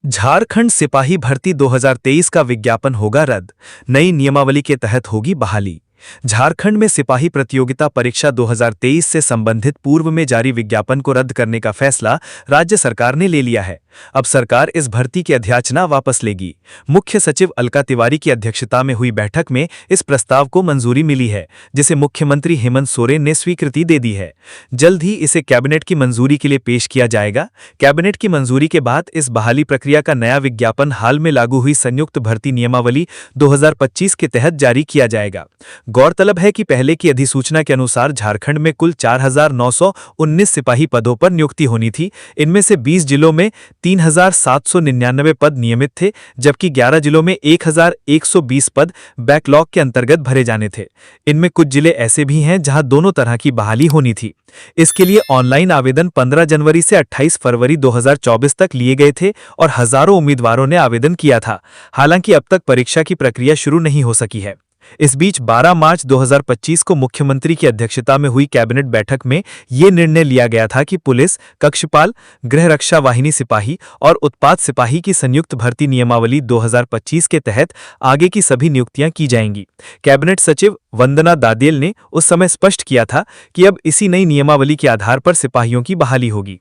झारखंड सिपाही भर्ती 2023 का विज्ञापन होगा रद्द। नई नियमावली के तहत होगी बहाली। झारखंड में सिपाही प्रतियोगिता परीक्षा 2023 से संबंधित पूर्व में जारी विज्ञापन को रद्द करने का फैसला राज्य सरकार ने ले लिया है। अब सरकार इस भर्ती की अधियाचना वापस लेगी। मुख्य सचिव अलका तिवारी की अध्यक्षता में हुई बैठक में इस प्रस्ताव को मंजूरी मिली है, जिसे मुख्यमंत्री हेमंत सोरेन ने स्वीकृति दे दी है। जल्द ही इसे कैबिनेट की मंजूरी के लिए पेश किया जाएगा। कैबिनेट की मंजूरी के बाद इस बहाली प्रक्रिया का नया विज्ञापन हाल में लागू हुई संयुक्त भर्ती नियमावली 2025 के तहत जारी किया जाएगा। गौरतलब है कि पहले की अधिसूचना के अनुसार झारखंड में कुल 4,919 सिपाही पदों पर नियुक्ति होनी थी। इनमें से 20 जिलों में 3,799 पद नियमित थे, जबकि 11 जिलों में 1,120 पद बैकलॉग के अंतर्गत भरे जाने थे। इनमें कुछ जिले ऐसे भी हैं जहां दोनों तरह की बहाली होनी थी। इसके लिए ऑनलाइन आवेदन 15 जनवरी से 28 फरवरी 2024 तक लिए गए थे और हजारों उम्मीदवारों ने आवेदन किया था। हालांकि अब तक परीक्षा की प्रक्रिया शुरू नहीं हो सकी है। इस बीच 12 मार्च 2025 को मुख्यमंत्री की अध्यक्षता में हुई कैबिनेट बैठक में ये निर्णय लिया गया था कि पुलिस, कक्षपाल, गृह रक्षा वाहिनी सिपाही और उत्पाद सिपाही की संयुक्त भर्ती नियमावली 2025 के तहत आगे की सभी नियुक्तियां की जाएंगी। कैबिनेट सचिव वंदना दादेल ने उस समय स्पष्ट किया था कि अब इसी नई नियमावली के आधार पर सिपाहियों की बहाली होगी।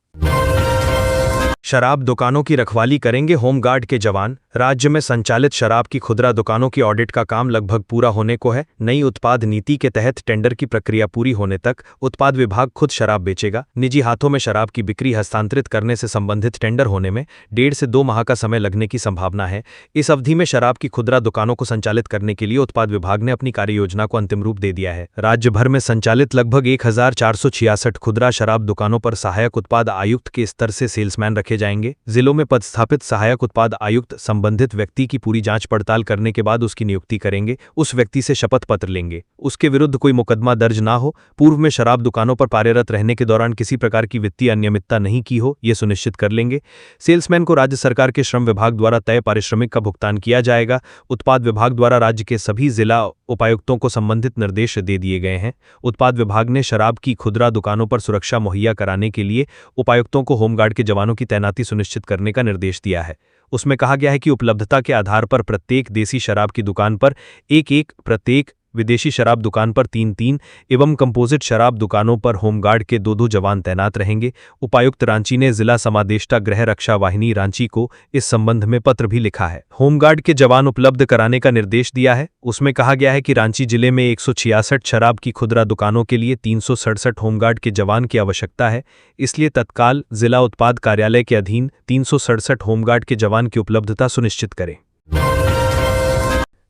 शराब दुकानों की रखवाली करेंगे होमगार्ड के जवान। राज्य में संचालित शराब की खुदरा दुकानों की ऑडिट का काम लगभग पूरा होने को है। नई उत्पाद नीति के तहत टेंडर की प्रक्रिया पूरी होने तक उत्पाद विभाग खुद शराब बेचेगा। निजी हाथों में शराब की बिक्री हस्तांतरित करने से संबंधित टेंडर होने में 1.5 से 2 माह का समय लगने की संभावना है। इस अवधि में शराब की खुदरा दुकानों को संचालित करने के लिए उत्पाद विभाग ने अपनी कार्ययोजना को अंतिम रूप दे दिया है। राज्य भर में संचालित लगभग 1,466 खुदरा शराब दुकानों पर सहायक उत्पाद आयुक्त के स्तर से सेल्समैन रखे जाएंगे। जिलों में पदस्थापित सहायक उत्पाद आयुक्त संबंधित व्यक्ति की पूरी जांच पड़ताल करने के बाद उसकी नियुक्ति करेंगे। उस व्यक्ति से शपथ पत्र लेंगे। उसके विरुद्ध कोई मुकदमा दर्ज ना हो, पूर्व में शराब दुकानों पर कार्यरत रहने के दौरान किसी प्रकार की वित्तीय अनियमितता नहीं की हो, यह सुनिश्चित कर लेंगे। सेल्समैन को राज्य सरकार के श्रम विभाग द्वारा तय पारिश्रमिक का भुगतान किया जाएगा। उत्पाद विभाग द्वारा राज्य के सभी जिला उपायुक्तों को संबंधित निर्देश दे दिए गए हैं। उत्पाद विभाग ने शराब की खुदरा दुकानों पर सुरक्षा मुहैया कराने के लिए उपायुक्तों को होमगार्ड के जवानों की तैनाती सुनिश्चित करने का निर्देश दिया है। उसमें कहा गया है कि उपलब्धता के आधार पर प्रत्येक देसी शराब की दुकान पर 1-1, प्रत्येक विदेशी शराब दुकान पर 3-3 एवं कंपोजिट शराब दुकानों पर होमगार्ड के 2-2 जवान तैनात रहेंगे। उपायुक्त रांची ने जिला समादेष्टा गृह रक्षा वाहिनी रांची को इस संबंध में पत्र भी लिखा है। होमगार्ड के जवान उपलब्ध कराने का निर्देश दिया है। उसमें कहा गया है कि रांची जिले में 166 शराब की खुदरा दुकानों के लिए 367 होमगार्ड के जवान की आवश्यकता है। इसलिए तत्काल जिला उत्पाद कार्यालय के अधीन 367 होमगार्ड के जवान की उपलब्धता सुनिश्चित करें।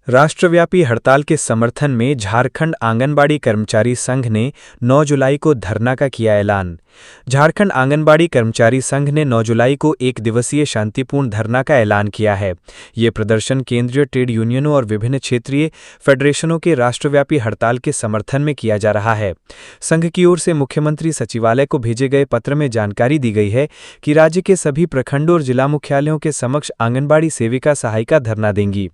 राष्ट्रव्यापी हड़ताल के समर्थन में झारखंड आंगनबाड़ी कर्मचारी संघ ने 9 जुलाई को धरना का किया ऐलान। झारखंड आंगनबाड़ी कर्मचारी संघ ने 9 जुलाई को एक दिवसीय शांतिपूर्ण धरना का ऐलान किया है। ये प्रदर्शन केंद्रीय ट्रेड यूनियनों और विभिन्न क्षेत्रीय फेडरेशनों के राष्ट्रव्यापी हड़ताल के समर्थन में किया जा रहा है। संघ की ओर से मुख्यमंत्री सचिवालय को भेजे गए पत्र में जानकारी दी गई है कि राज्य के सभी प्रखंडों और जिला मुख्यालयों के समक्ष आंगनबाड़ी सेविका सहायिका धरना देंगी।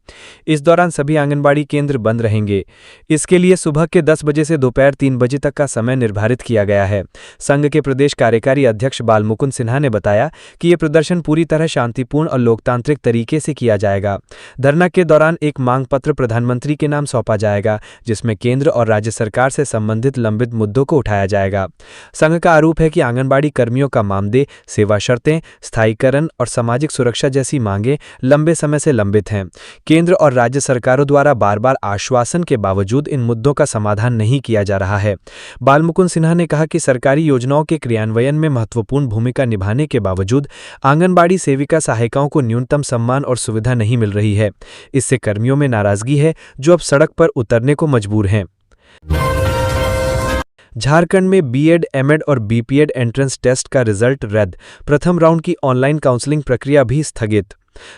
इस दौरान सभी आंगनबाड़ी केंद्र बंद रहेंगे। इसके लिए सुबह के 10 बजे से दोपहर 3 बजे तक का समय निर्धारित किया गया है। संघ के प्रदेश कार्यकारी अध्यक्ष बालमुकुंद सिन्हा ने बताया कि यह प्रदर्शन पूरी तरह शांतिपूर्ण और लोकतांत्रिक तरीके से किया जाएगा। धरना के दौरान एक मांग पत्र प्रधानमंत्री के नाम सौंपा जाएगा, जिसमें केंद्र और राज्य सरकार से संबंधित लंबित मुद्दों को उठाया जाएगा। संघ का आरोप है कि आंगनबाड़ी कर्मियों का मानदेय, सेवा शर्तें, स्थायीकरण और सामाजिक सुरक्षा जैसी मांगें लंबे समय से लंबित हैं। केंद्र और राज्य सरकारों द्वारा बार बार आश्वासन के बावजूद इन मुद्दों का समाधान नहीं किया जा रहा है। बालमुकुंद सिन्हा ने कहा कि सरकारी योजनाओं के क्रियान्वयन में महत्वपूर्ण भूमिका निभाने के बावजूद आंगनबाड़ी सेविका सहायिकाओं को न्यूनतम सम्मान और सुविधा नहीं मिल रही है। इससे कर्मियों में नाराजगी है, जो अब सड़क पर उतरने को मजबूर हैं। झारखंड में बीएड, एमएड और बीपीएड एंट्रेंस टेस्ट का रिजल्ट रद्द। प्रथम राउंड की ऑनलाइन काउंसलिंग प्रक्रिया भी स्थगित।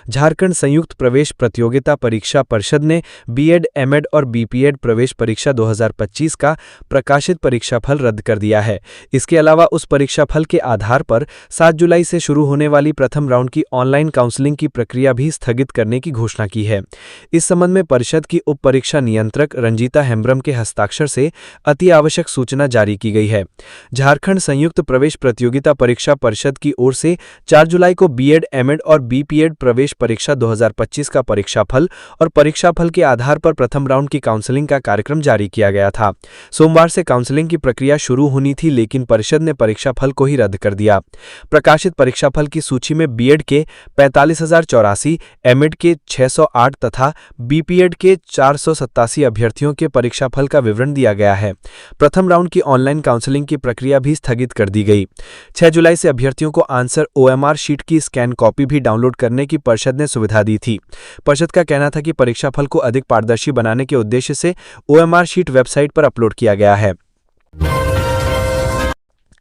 झारखंड संयुक्त प्रवेश प्रतियोगिता परीक्षा परिषद ने बीएड, एमएड और बीपीएड प्रवेश परीक्षा 2025 का प्रकाशित परीक्षाफल रद्द कर दिया है। इसके अलावा उस परीक्षाफल के आधार पर 7 जुलाई से शुरू होने वाली प्रथम राउंड की ऑनलाइन काउंसलिंग की प्रक्रिया भी स्थगित करने की घोषणा की है। इस संबंध में परिषद की उप परीक्षा नियंत्रक रंजीता हेम्ब्रम के हस्ताक्षर से अति आवश्यक सूचना जारी की गई है। झारखंड संयुक्त प्रवेश प्रतियोगिता परीक्षा परिषद की ओर से 4 जुलाई को बीएड, एमएड और बीपीएड प्रवेश परीक्षा 2025 का परीक्षाफल और परीक्षाफल के आधार पर प्रथम राउंड की काउंसलिंग का कार्यक्रम जारी किया गया था। सोमवार से काउंसलिंग की प्रक्रिया शुरू होनी थी, लेकिन परिषद ने परीक्षाफल को ही रद्द कर दिया। प्रकाशित परीक्षाफल की सूची में बीएड के 45,084, एमएड के 608 तथा बीपीएड के 487 अभ्यर्थियों के परीक्षाफल का विवरण दिया गया है। प्रथम राउंड की ऑनलाइन काउंसलिंग की प्रक्रिया भी स्थगित कर दी गई। 6 जुलाई से अभ्यर्थियों को आंसर ओएमआर शीट की स्कैन कॉपी भी डाउनलोड करने की परिषद ने सुविधा दी थी। परिषद का कहना था कि परीक्षाफल को अधिक पारदर्शी बनाने के उद्देश्य से ओएमआर शीट वेबसाइट पर अपलोड किया गया है।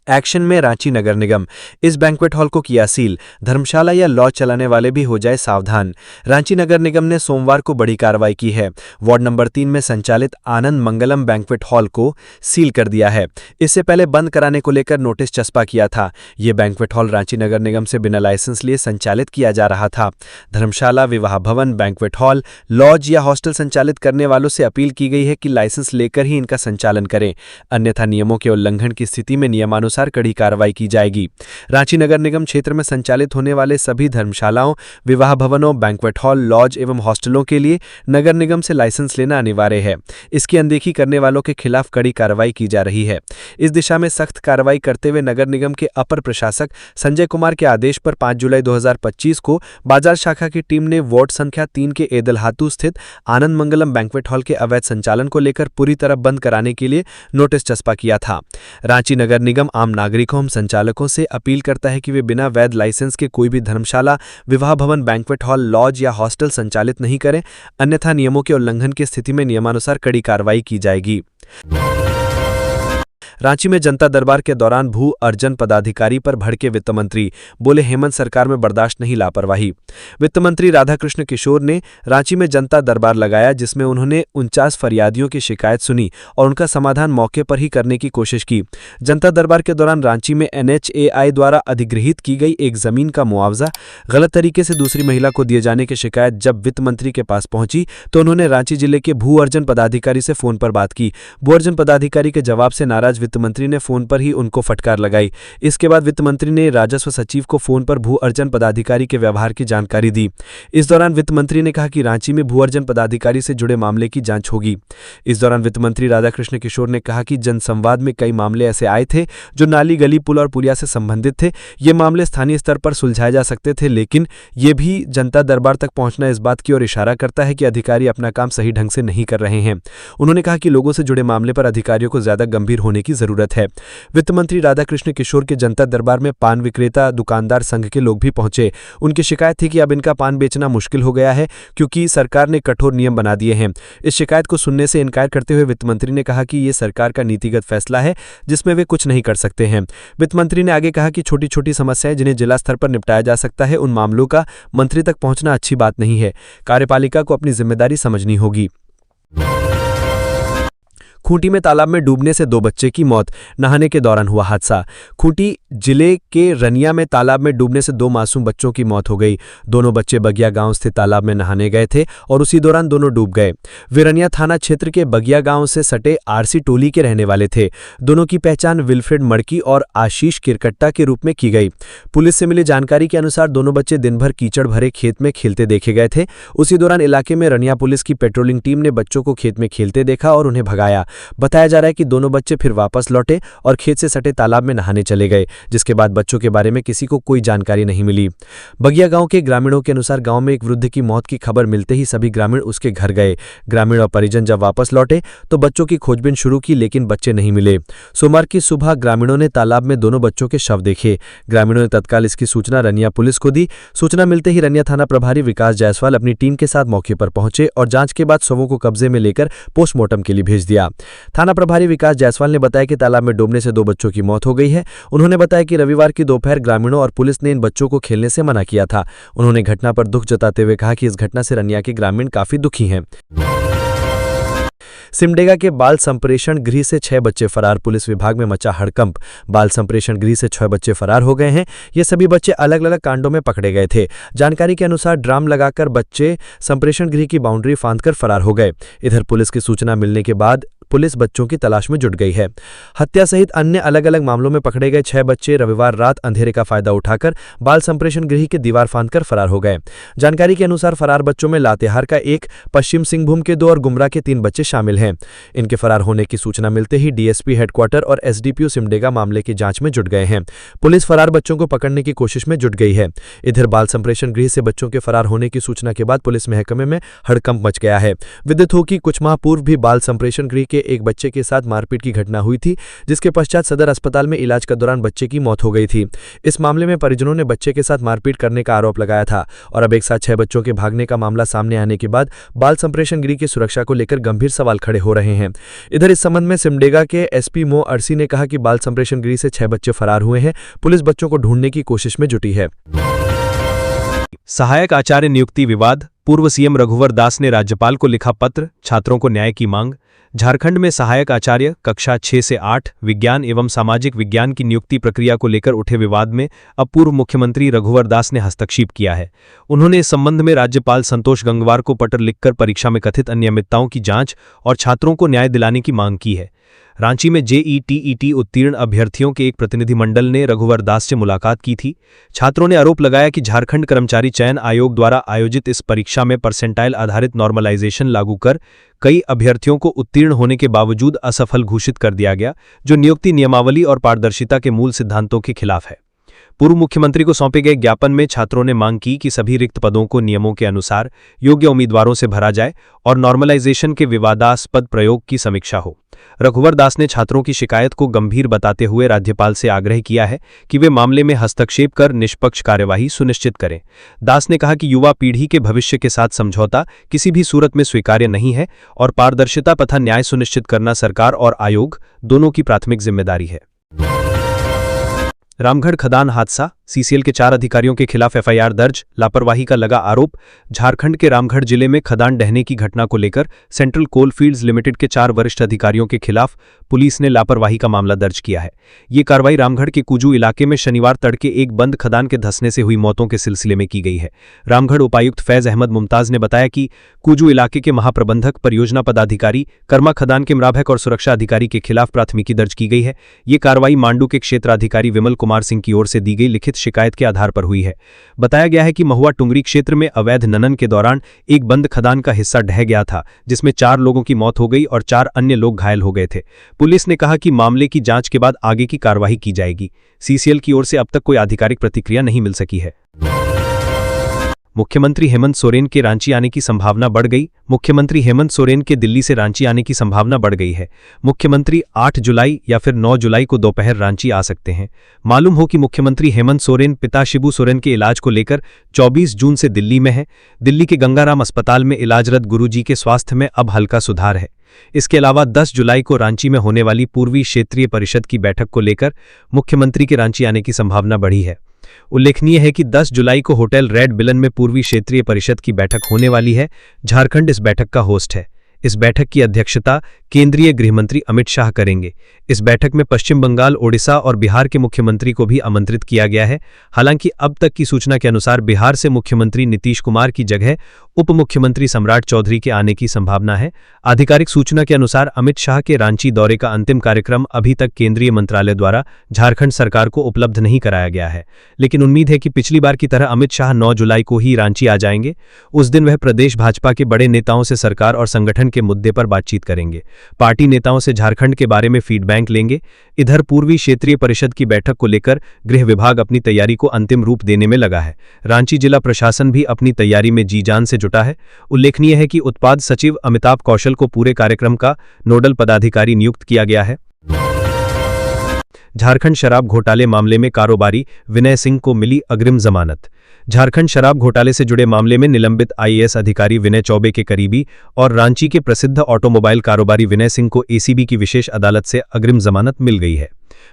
एक्शन में रांची नगर निगम, इस बैंक्वेट हॉल को किया सील, धर्मशाला या लॉज चलाने वाले भी हो जाए सावधान। रांची नगर निगम ने सोमवार को बड़ी कार्रवाई की है। वार्ड नंबर 3 में संचालित आनंद मंगलम बैंक्वेट हॉल को सील कर दिया है। इससे पहले बंद कराने को लेकर नोटिस चस्पा किया था। ये बैंक्वेट हॉल रांची नगर निगम से बिना लाइसेंस लिए संचालित किया जा रहा था। धर्मशाला, विवाह भवन, बैंक्वेट हॉल, लॉज या हॉस्टल संचालित करने वालों से अपील की गई है कि लाइसेंस लेकर ही इनका संचालन करें, अन्यथा नियमों के उल्लंघन की स्थिति में नियमानुसार कड़ी कार्रवाई की जाएगी। रांची नगर निगम क्षेत्र में संचालित होने वाले सभी धर्मशालाओं, विवाह भवनों, बैंक्वेट हॉल, लॉज एवं हॉस्टलों के लिए नगर निगम से लाइसेंस लेना अनिवार्य है। इसकी अनदेखी करने वालों के खिलाफ कड़ी कार्रवाई की जा रही है। इस दिशा में सख्त कार्रवाई करते हुए नगर निगम के अपर प्रशासक संजय कुमार के आदेश पर 5 जुलाई 2025 को बाजार शाखा की टीम ने वार्ड संख्या 3 के एदलहातू स्थित आनंद मंगलम बैंक्वेट हॉल के अवैध संचालन को लेकर पूरी तरह बंद कराने के लिए नोटिस चस्पा किया था। रांची नगर निगम आम नागरिकों एवं संचालकों से अपील करता है कि वे बिना वैध लाइसेंस के कोई भी धर्मशाला, विवाह भवन, बैंक्वेट हॉल, लॉज या हॉस्टल संचालित नहीं करें, अन्यथा नियमों के उल्लंघन की स्थिति में नियमानुसार कड़ी कार्रवाई की जाएगी। रांची में जनता दरबार के दौरान भू अर्जन पदाधिकारी पर भड़के वित्त मंत्री, बोले हेमंत सरकार में बर्दाश्त नहीं लापरवाही। वित्त मंत्री राधाकृष्ण किशोर ने रांची में जनता दरबार लगाया, जिसमें उन्होंने 49 फरियादियों की शिकायत सुनी और उनका समाधान मौके पर ही करने की कोशिश की। जनता दरबार के दौरान रांची में NHAI द्वारा अधिगृहीत की गई एक जमीन का मुआवजा गलत तरीके से दूसरी महिला को दिए जाने की शिकायत जब वित्त मंत्री के पास पहुंची तो उन्होंने रांची जिले के भू अर्जन पदाधिकारी से फोन पर बात की। भू अर्जन पदाधिकारी के जवाब से नाराज वित्त मंत्री ने फोन पर ही उनको फटकार लगाई। इसके बाद वित्त मंत्री ने राजस्व सचिव को फोन पर भू अर्जन पदाधिकारी के व्यवहार की जानकारी दी। इस दौरान वित्त मंत्री ने कहा कि रांची में भू अर्जन पदाधिकारी से जुड़े मामले की जांच होगी। इस दौरान वित्त मंत्री राधाकृष्ण किशोर ने कहा कि जनसंवाद में कई मामले ऐसे आए थे जो नाली, गली, पुल और पुलिया से संबंधित थे। ये मामले स्थानीय स्तर पर सुलझाए जा सकते थे, लेकिन ये भी जनता दरबार तक पहुंचना इस बात की ओर इशारा करता है कि अधिकारी अपना काम सही ढंग से नहीं कर रहे हैं। उन्होंने कहा कि लोगों से जुड़े मामले पर अधिकारियों को ज्यादा गंभीर होने की जरूरत है। वित्त मंत्री राधाकृष्ण किशोर के जनता दरबार में पान विक्रेता दुकानदार संघ के लोग भी पहुंचे। उनकी शिकायत थी कि अब इनका पान बेचना मुश्किल हो गया है क्योंकि सरकार ने कठोर नियम बना दिए हैं। इस शिकायत को सुनने से इनकार करते हुए वित्त मंत्री ने कहा कि ये सरकार का नीतिगत फैसला है जिसमें वे कुछ नहीं कर सकते हैं। वित्त मंत्री ने आगे कहा कि छोटी छोटी समस्याएं जिन्हें जिला स्तर पर निपटाया जा सकता है, उन मामलों का मंत्री तक पहुंचना अच्छी बात नहीं है। कार्यपालिका को अपनी जिम्मेदारी समझनी होगी। खूंटी में तालाब में डूबने से 2 बच्चे की मौत, नहाने के दौरान हुआ हादसा। खूंटी जिले के रनिया में तालाब में डूबने से 2 मासूम बच्चों की मौत हो गई। दोनों बच्चे बगिया गांव स्थित तालाब में नहाने गए थे और उसी दौरान दोनों डूब गए। वे रनिया थाना क्षेत्र के बगिया गांव से सटे आरसी टोली के रहने वाले थे। दोनों की पहचान विल्फ्रेड मड़की और आशीष किरकट्टा के रूप में की गई। पुलिस से मिली जानकारी के अनुसार दोनों बच्चे दिन भर कीचड़ भरे खेत में खेलते देखे गए थे। उसी दौरान इलाके में रनिया पुलिस की पेट्रोलिंग टीम ने बच्चों को खेत में खेलते देखा और उन्हें भगाया। बताया जा रहा है कि दोनों बच्चे फिर वापस लौटे और खेत से सटे तालाब में नहाने चले गए, जिसके बाद बच्चों के बारे में किसी को कोई जानकारी नहीं मिली। बगिया गांव के ग्रामीणों के अनुसार गांव में एक वृद्ध की मौत की खबर मिलते ही सभी ग्रामीण उसके घर गए। ग्रामीण और परिजन जब वापस लौटे तो बच्चों की खोजबीन शुरू की, लेकिन बच्चे नहीं मिले। सोमवार की सुबह ग्रामीणों ने तालाब में दोनों बच्चों के शव देखे। ग्रामीणों ने तत्काल इसकी सूचना रनिया पुलिस को दी। सूचना मिलते ही रनिया थाना प्रभारी विकास जायसवाल अपनी टीम के साथ मौके पर पहुंचे और जांच के बाद शवों को कब्जे में लेकर पोस्टमार्टम के लिए भेज दिया। थाना प्रभारी विकास जायसवाल ने बताया कि तालाब में डूबने से 2 बच्चों की मौत हो गई है। उन्होंने बताया कि रविवार की दोपहर ग्रामीणों और पुलिस ने इन बच्चों को खेलने से मना किया था। उन्होंने घटना पर दुख जताते हुए कहा कि इस घटना से रनिया के ग्रामीण काफी दुखी हैं। सिमडेगा के बाल संप्रेषण गृह से 6 बच्चे फरार, पुलिस विभाग में मचा हड़कंप। बाल संप्रेषण गृह से 6 बच्चे फरार हो गए हैं। ये सभी बच्चे अलग अलग कांडों में पकड़े गए थे। जानकारी के अनुसार ड्राम लगाकर बच्चे संप्रेषण गृह की बाउंड्री फांदकर फरार हो गए। इधर पुलिस की सूचना मिलने के बाद पुलिस बच्चों की तलाश में जुट गई है। हत्या सहित अन्य अलग अलग मामलों में पकड़े गए 6 बच्चे रविवार रात अंधेरे का फायदा उठाकर बाल संप्रेषण गृह की दीवार फांदकर फरार हो गए। जानकारी के अनुसार फरार बच्चों में लातेहार का 1, पश्चिम सिंहभूम के 2 और गुमरा के 3 बच्चे शामिल हैं। इनके फरार होने की सूचना मिलते ही डीएसपी हेडक्वार्टर और एसडीपीओ सिमडेगा मामले की जांच में जुट गए हैं। पुलिस फरार बच्चों को पकड़ने की कोशिश में जुट गई है। इधर बाल संप्रेषण गृह से बच्चों के फरार होने की सूचना के बाद पुलिस महकमे में हड़कंप मच गया है। विदित हो कि कुछ माह पूर्व भी बाल संप्रेषण गृह के एक बच्चे के साथ मारपीट की घटना हुई थी, जिसके पश्चात सदर अस्पताल में इलाज के दौरान बच्चे की मौत हो गई थी। इस मामले में परिजनों ने बच्चे के साथ मारपीट करने का आरोप लगाया था और अब एक साथ 6 बच्चों के भागने का मामला सामने आने के बाद बाल संप्रेषण गृह की सुरक्षा को लेकर गंभीर सवाल खड़े हो रहे हैं। इधर इस संबंध में सिमडेगा के एसपी मो अरसी ने कहा कि बाल संप्रेषण गृह से 6 बच्चे फरार हुए हैं। पुलिस बच्चों को ढूंढने की कोशिश में जुटी है। सहायक आचार्य नियुक्ति विवाद, पूर्व सीएम रघुवर दास ने राज्यपाल को लिखा पत्र, छात्रों को न्याय की मांग। झारखंड में सहायक आचार्य कक्षा 6 से 8 विज्ञान एवं सामाजिक विज्ञान की नियुक्ति प्रक्रिया को लेकर उठे विवाद में अब पूर्व मुख्यमंत्री रघुवर दास ने हस्तक्षेप किया है। उन्होंने इस संबंध में राज्यपाल संतोष गंगवार को पत्र लिखकर परीक्षा में कथित अनियमितताओं की जांच और छात्रों को न्याय दिलाने की मांग की है। रांची में जेईटी उत्तीर्ण अभ्यर्थियों के एक प्रतिनिधिमंडल ने रघुवर दास से मुलाकात की थी। छात्रों ने आरोप लगाया कि झारखंड कर्मचारी चयन आयोग द्वारा आयोजित इस परीक्षा में परसेंटाइल आधारित नॉर्मलाइजेशन लागू कर कई अभ्यर्थियों को उत्तीर्ण होने के बावजूद असफल घोषित कर दिया गया, जो नियुक्ति नियमावली और पारदर्शिता के मूल सिद्धांतों के खिलाफ है। पूर्व मुख्यमंत्री को सौंपे गए ज्ञापन में छात्रों ने मांग की कि सभी रिक्त पदों को नियमों के अनुसार योग्य उम्मीदवारों से भरा जाए और नॉर्मलाइजेशन के विवादास्पद प्रयोग की समीक्षा हो। रघुवर दास ने छात्रों की शिकायत को गंभीर बताते हुए राज्यपाल से आग्रह किया है कि वे मामले में हस्तक्षेप कर निष्पक्ष कार्यवाही सुनिश्चित करें। दास ने कहा कि युवा पीढ़ी के भविष्य के साथ समझौता किसी भी सूरत में स्वीकार्य नहीं है और पारदर्शिता तथा न्याय सुनिश्चित करना सरकार और आयोग दोनों की प्राथमिक जिम्मेदारी है। रामगढ़ खदान हादसा, सीसीएल के 4 अधिकारियों के खिलाफ एफआईआर दर्ज, लापरवाही का लगा आरोप। झारखंड के रामगढ़ जिले में खदान ढहने की घटना को लेकर सेंट्रल कोल फील्ड्स लिमिटेड के 4 वरिष्ठ अधिकारियों के खिलाफ पुलिस ने लापरवाही का मामला दर्ज किया है। ये कार्रवाई रामगढ़ के कुजू इलाके में शनिवार तड़के एक बंद खदान के धंसने से हुई मौतों के सिलसिले में की गई है। रामगढ़ उपायुक्त फैज अहमद मुमताज ने बताया कि कुजू इलाके के महाप्रबंधक, परियोजना पदाधिकारी, कर्मा खदान के मृभक और सुरक्षा अधिकारी के खिलाफ प्राथमिकी दर्ज की गई है। ये कार्रवाई मांडू के क्षेत्राधिकारी विमल कुमार सिंह की ओर से दी गई लिखित शिकायत के आधार पर हुई है। बताया गया है कि महुआ टुंगरी क्षेत्र में अवैध ननन के दौरान एक बंद खदान का हिस्सा ढह गया था, जिसमें 4 लोगों की मौत हो गई और 4 अन्य लोग घायल हो गए थे। पुलिस ने कहा कि मामले की जांच के बाद आगे की कार्रवाई की जाएगी। सीसीएल की ओर से अब तक कोई आधिकारिक प्रतिक्रिया नहीं मिल सकी है। मुख्यमंत्री हेमंत सोरेन के रांची आने की संभावना बढ़ गई। मुख्यमंत्री हेमंत सोरेन के दिल्ली से रांची आने की संभावना बढ़ गई है। मुख्यमंत्री 8 जुलाई या फिर 9 जुलाई को दोपहर रांची आ सकते हैं। मालूम हो कि मुख्यमंत्री हेमंत सोरेन पिता शिबू सोरेन के इलाज को लेकर 24 जून से दिल्ली में है। दिल्ली के गंगाराम अस्पताल में इलाजरत गुरुजी के स्वास्थ्य में अब हल्का सुधार है। इसके अलावा 10 जुलाई को रांची में होने वाली पूर्वी क्षेत्रीय परिषद की बैठक को लेकर मुख्यमंत्री के रांची आने की संभावना बढ़ी है। उल्लेखनीय है कि 10 जुलाई को होटल रेड बिलन में पूर्वी क्षेत्रीय परिषद की बैठक होने वाली है। झारखंड इस बैठक का होस्ट है। इस बैठक की अध्यक्षता केंद्रीय गृहमंत्री अमित शाह करेंगे। इस बैठक में पश्चिम बंगाल, ओडिशा और बिहार के मुख्यमंत्री को भी आमंत्रित किया गया है। हालांकि अब तक की सूचना के अनुसार बिहार से मुख्यमंत्री नीतीश कुमार की जगह उप मुख्यमंत्री सम्राट चौधरी के आने की संभावना है। आधिकारिक सूचना के अनुसार अमित शाह के रांची दौरे का अंतिम कार्यक्रम अभी तक केंद्रीय मंत्रालय द्वारा झारखंड सरकार को उपलब्ध नहीं कराया गया है, लेकिन उम्मीद है कि पिछली बार की तरह अमित शाह 9 जुलाई को ही रांची आ जाएंगे। उस दिन वह प्रदेश भाजपा के बड़े नेताओं से सरकार और संगठन के मुद्दे पर बातचीत करेंगे। पार्टी नेताओं से झारखंड के बारे में फीडबैक लेंगे। इधर पूर्वी क्षेत्रीय परिषद की बैठक को लेकर गृह विभाग अपनी तैयारी को अंतिम रूप देने में लगा है। रांची जिला प्रशासन भी अपनी तैयारी में जी जान से जुटा है। उल्लेखनीय है कि उत्पाद सचिव अमिताभ कौशल को पूरे कार्यक्रम का नोडल पदाधिकारी नियुक्त किया गया है। झारखंड शराब घोटाले मामले में कारोबारी विनय सिंह को मिली अग्रिम जमानत। झारखंड शराब घोटाले से जुड़े मामले में निलंबित आईएएस अधिकारी विनय चौबे के करीबी और रांची के प्रसिद्ध ऑटोमोबाइल कारोबारी विनय सिंह को एसीबी की विशेष अदालत से अग्रिम जमानत मिल गई है।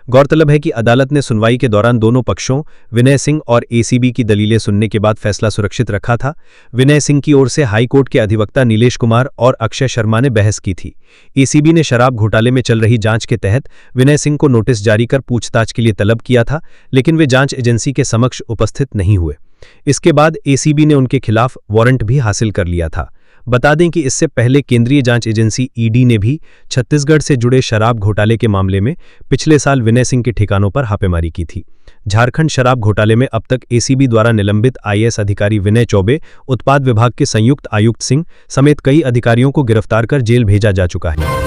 गौरतलब है कि अदालत ने सुनवाई के दौरान दोनों पक्षों विनय सिंह और एसीबी की दलीलें सुनने के बाद फैसला सुरक्षित रखा था। विनय सिंह की ओर से हाईकोर्ट के अधिवक्ता नीलेश कुमार और अक्षय शर्मा ने बहस की थी। एसीबी ने शराब घोटाले में चल रही जांच के तहत विनय सिंह को नोटिस जारी कर पूछताछ के लिए तलब किया था, लेकिन वे जांच एजेंसी के समक्ष उपस्थित नहीं हुए। इसके बाद एसीबी ने उनके खिलाफ वारंट भी हासिल कर लिया था। बता दें कि इससे पहले केंद्रीय जांच एजेंसी ईडी ने भी छत्तीसगढ़ से जुड़े शराब घोटाले के मामले में पिछले साल विनय सिंह के ठिकानों पर छापेमारी की थी। झारखंड शराब घोटाले में अब तक एसीबी द्वारा निलंबित आईएएस अधिकारी विनय चौबे, उत्पाद विभाग के संयुक्त आयुक्त सिंह समेत कई अधिकारियों को गिरफ्तार कर जेल भेजा जा चुका है।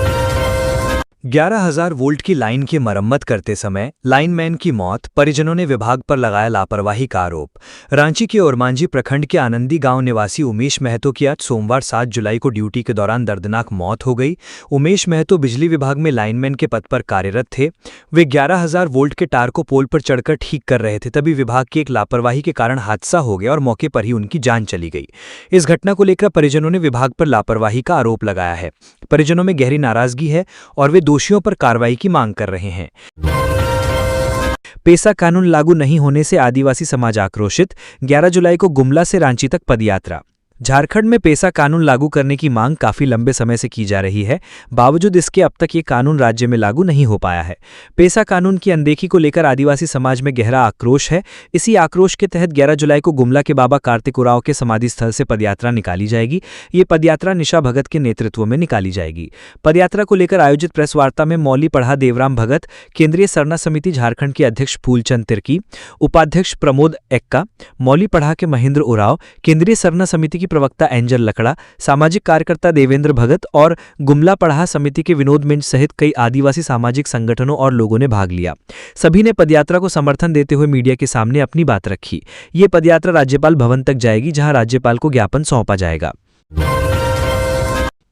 11,000 वोल्ट की लाइन की मरम्मत करते समय लाइनमैन की मौत, परिजनों ने विभाग पर लगाया लापरवाही का आरोप। रांची के ओरमांझी प्रखंड के आनंदी गांव निवासी उमेश महतो की आज सोमवार 7 जुलाई को ड्यूटी के दौरान दर्दनाक मौत हो गई। उमेश महतो बिजली विभाग में लाइनमैन के पद पर कार्यरत थे। वे 11,000 वोल्ट के तार को पोल पर चढ़कर ठीक कर रहे थे, तभी विभाग की एक लापरवाही के कारण हादसा हो गया और मौके पर ही उनकी जान चली गई। इस घटना को लेकर परिजनों ने विभाग पर लापरवाही का आरोप लगाया है। परिजनों में गहरी नाराजगी है और वे दोषियों पर कार्रवाई की मांग कर रहे हैं। पेसा कानून लागू नहीं होने से आदिवासी समाज आक्रोशित, 11 जुलाई को गुमला से रांची तक पदयात्रा। झारखंड में पेसा कानून लागू करने की मांग काफी लंबे समय से की जा रही है। बावजूद इसके अब तक ये कानून राज्य में लागू नहीं हो पाया है। पेसा कानून की अनदेखी को लेकर आदिवासी समाज में गहरा आक्रोश है। इसी आक्रोश के तहत 11 जुलाई को गुमला के बाबा कार्तिक उरांव के समाधि स्थल से पदयात्रा निकाली जाएगी। ये पदयात्रा निशा भगत के नेतृत्व में निकाली जाएगी। पदयात्रा को लेकर आयोजित प्रेस वार्ता में मौली पढ़ा देवराम भगत, केंद्रीय सरना समिति झारखंड के अध्यक्ष फूलचंद तिर्की, उपाध्यक्ष प्रमोद एक्का, मौली पढ़ा के महेंद्र उरांव, केंद्रीय सरना समिति की प्रवक्ता एंजल लकड़ा, सामाजिक कार्यकर्ता देवेंद्र भगत और गुमला पढ़ा समिति के विनोद मिंज सहित कई आदिवासी सामाजिक संगठनों और लोगों ने भाग लिया। सभी ने पदयात्रा को समर्थन देते हुए मीडिया के सामने अपनी बात रखी। ये पदयात्रा राज्यपाल भवन तक जाएगी, जहां राज्यपाल को ज्ञापन सौंपा जाएगा।